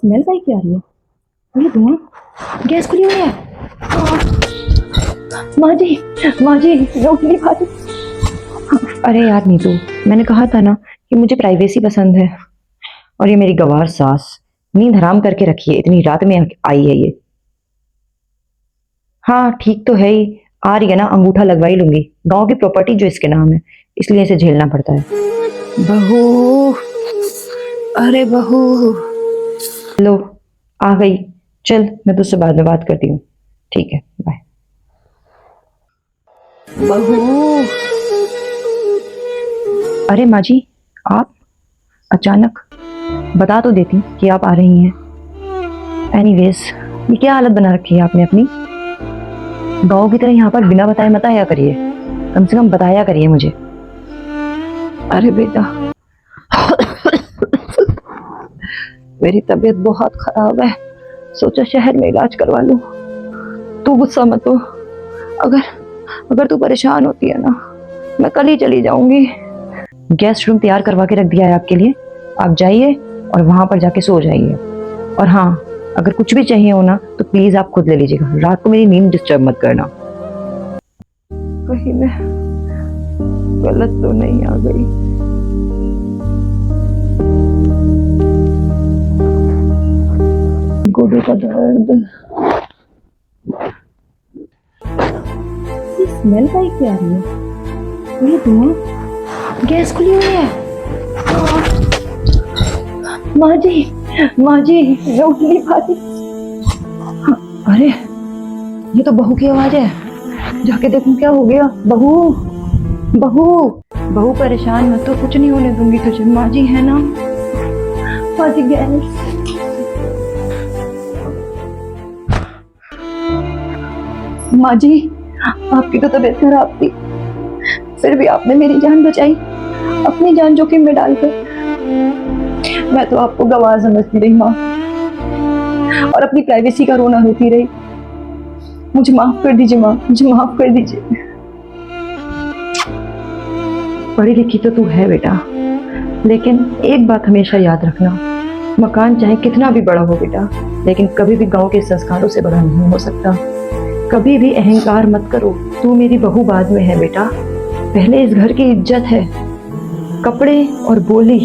Smell का क्या आ रही है? ये धुआं, गैस खुली हुई है। माँ जी, माँ जी, रोक नहीं पाती। अरे यार नीतू, मैंने कहा था ना कि मुझे प्राइवेसी पसंद है। और ये मेरी गवार सास नींद हराम करके रखी है, इतनी रात में आई है ये। हाँ ठीक तो है ही, आ रही है ना, अंगूठा लगवा ही लूंगी। गांव की प्रॉपर्टी जो इसके नाम है, इसलिए इसे झेलना पड़ता है। बहू, अरे बहू, लो आ गई। चल मैं तुझसे बाद में बात करती हूँ। ठीक है, बाय। बहू, अरे माँ जी, आप अचानक बता तो देती कि आप आ रही हैं। एनीवेज, ये क्या हालत बना रखी है आपने अपनी। गाँव की तरह यहाँ पर बिना बताए मत आया करिए, कम से कम बताया करिए मुझे। अरे बेटा, मेरी तबीयत बहुत खराब है, सोचा शहर में इलाज करवा लूं। तू गुस्सा मत हो, अगर अगर तू परेशान होती है ना, मैं कल ही चली जाऊंगी। गेस्ट रूम तैयार करवा के रख दिया है आपके लिए, आप जाइए और वहां पर जाके सो जाइए। और हाँ, अगर कुछ भी चाहिए हो ना तो प्लीज आप खुद ले लीजिएगा, रात को मेरी नींद डिस्टर्ब मत करना। कहीं मैं गलत तो नहीं आ गई। गोडे का दर्द, ये स्मेल का क्या आ रही है? ये धुआं, गैस खुली हुई है। माँ जी, माँ जी, मैं उठ नहीं पाती। अरे ये तो बहू की आवाज है, जाके देखूं क्या हो गया। बहू, बहू, बहू परेशान मत तो, कुछ नहीं होने दूंगी तुझे। माँ जी है ना, माँ जी गैस। माँ जी, आपकी तो तबीयत खराब थी, फिर भी आपने मेरी जान बचाई, अपनी जान जोखिम में डालकर। मैं तो आपको गवार समझती रही माँ, और अपनी प्राइवेसी का रोना रोती रही। मुझे माफ कर दीजिए माँ, मुझे माफ कर दीजिए। पढ़ी लिखी तो तू है बेटा, लेकिन एक बात हमेशा याद रखना, मकान चाहे कितना भी बड़ा हो बेटा, लेकिन कभी भी गांव के संस्कारों से बड़ा नहीं हो सकता। कभी भी अहंकार मत करो, तू मेरी बहू बाद में है बेटा, पहले इस घर की इज्जत है। कपड़े और बोली,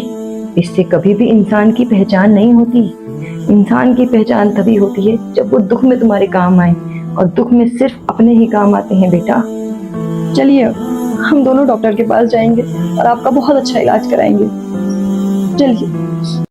इससे कभी भी इंसान की पहचान नहीं होती। इंसान की पहचान तभी होती है जब वो दुख में तुम्हारे काम आए, और दुख में सिर्फ अपने ही काम आते हैं बेटा। चलिए हम दोनों डॉक्टर के पास जाएंगे और आपका बहुत अच्छा इलाज कराएंगे। चलिए।